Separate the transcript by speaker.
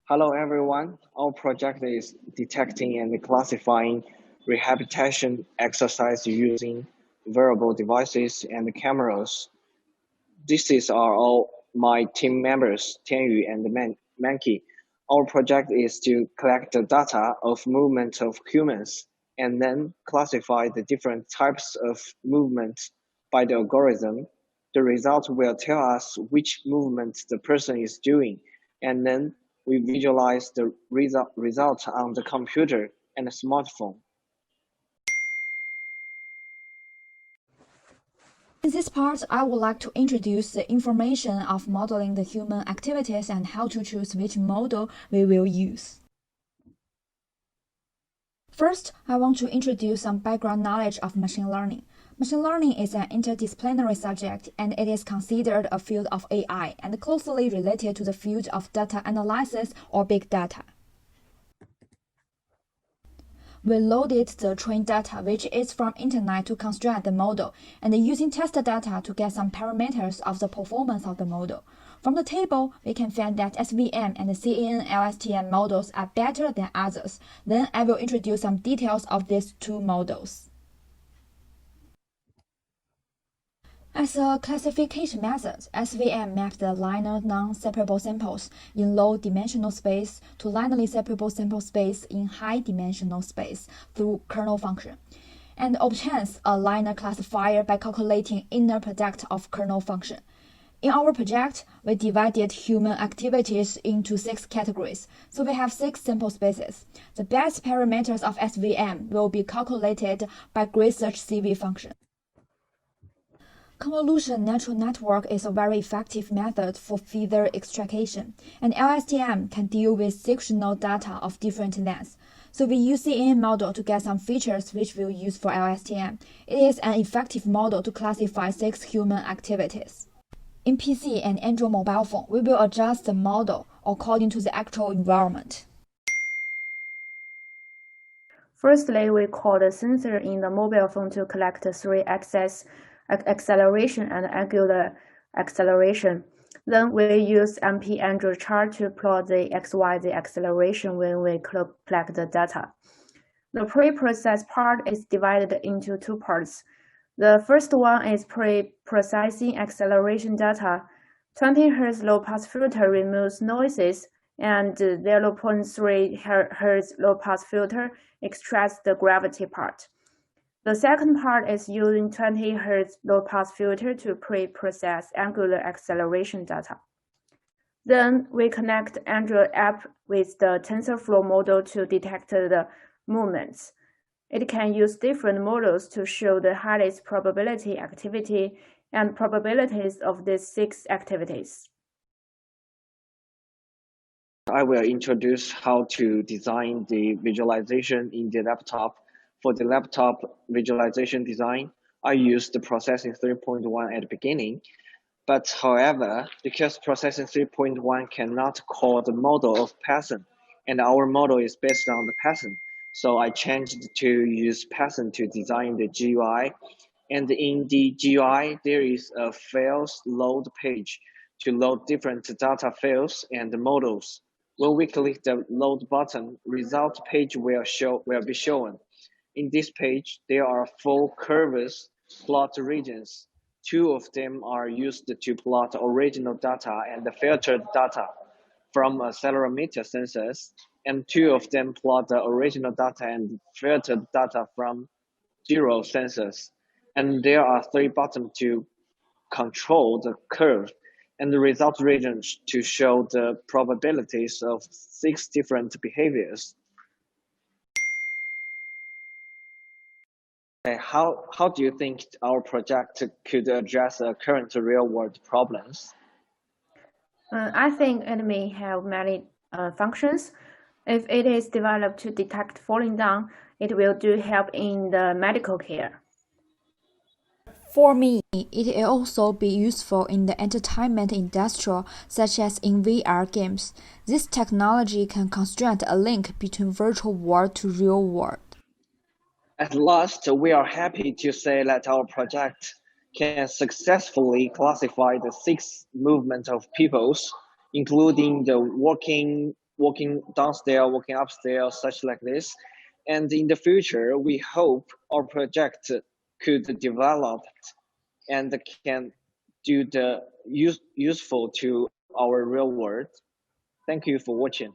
Speaker 1: Hello everyone. Our project is detecting and classifying rehabilitation exercise using wearable devices and cameras. These are all my team members, Tinyu and Manqi. Our project is to collect the data of movement of humans and then classify the different types of movements by the algorithm. The result will tell us which movement the person is doing, and then we visualize the result on the computer and the smartphone.
Speaker 2: In this part, I would like to introduce the information of modeling the human activities and how to choose which model we will use. First, I want to introduce some background knowledge of machine learning. Machine learning is an interdisciplinary subject and it is considered a field of AI and closely related to the field of data analysis or big data. We loaded the trained data, which is from internet, to construct the model, and using test data to get some parameters of the performance of the model. From the table, we can find that SVM and CNN-LSTM models are better than others. Then I will introduce some details of these two models. As a classification method, SVM maps the linear non-separable samples in low-dimensional space to linearly separable sample space in high-dimensional space through kernel function, and obtains a linear classifier by calculating inner product of kernel function. In our project, we divided human activities into 6 categories, so we have 6 sample spaces. The best parameters of SVM will be calculated by grid search CV function. Convolution natural network is a very effective method for feather extraction, and LSTM can deal with sectional data of different lengths. So we use CNN model to get some features which we'll use for LSTM. It is an effective model to classify 6 human activities. In PC and Android mobile phone, we will adjust the model according to the actual environment.
Speaker 3: Firstly, we call the sensor in the mobile phone to collect 3-axis acceleration and angular acceleration. Then we use MP Android chart to plot the XYZ acceleration when we collect the data. The pre-processed part is divided into 2 parts. The first one is pre-processing acceleration data. 20 Hz low-pass filter removes noises, and 0.3 Hz low-pass filter extracts the gravity part. The second part is using 20 Hz low-pass filter to pre-process angular acceleration data. Then we connect Android app with the TensorFlow model to detect the movements. It can use different models to show the highest probability activity and probabilities of these 6 activities.
Speaker 1: I will introduce how to design the visualization in the laptop. For the laptop visualization design, I used the processing 3.1 at the beginning. But however, because processing 3.1 cannot call the model of Python, and our model is based on the Python, so I changed to use Python to design the GUI. And in the GUI, there is a files load page to load different data files and models. When we click the load button, result page will be shown. In this page, there are 4 curves plot regions. 2 of them are used to plot original data and the filtered data from accelerometer sensors, and 2 of them plot the original data and filtered data from gyro sensors. And there are 3 buttons to control the curve and the result regions to show the probabilities of 6 different behaviors. How do you think our project could address current real-world problems?
Speaker 3: I think it may have many functions. If it is developed to detect falling down, it will do help in the medical care.
Speaker 2: For me, it will also be useful in the entertainment industry, such as in VR games. This technology can construct a link between virtual world to real world.
Speaker 1: At last, we are happy to say that our project can successfully classify the 6 movements of peoples, including the walking, walking downstairs, walking upstairs, such like this. And in the future, we hope our project could develop and can do the useful to our real world. Thank you for watching.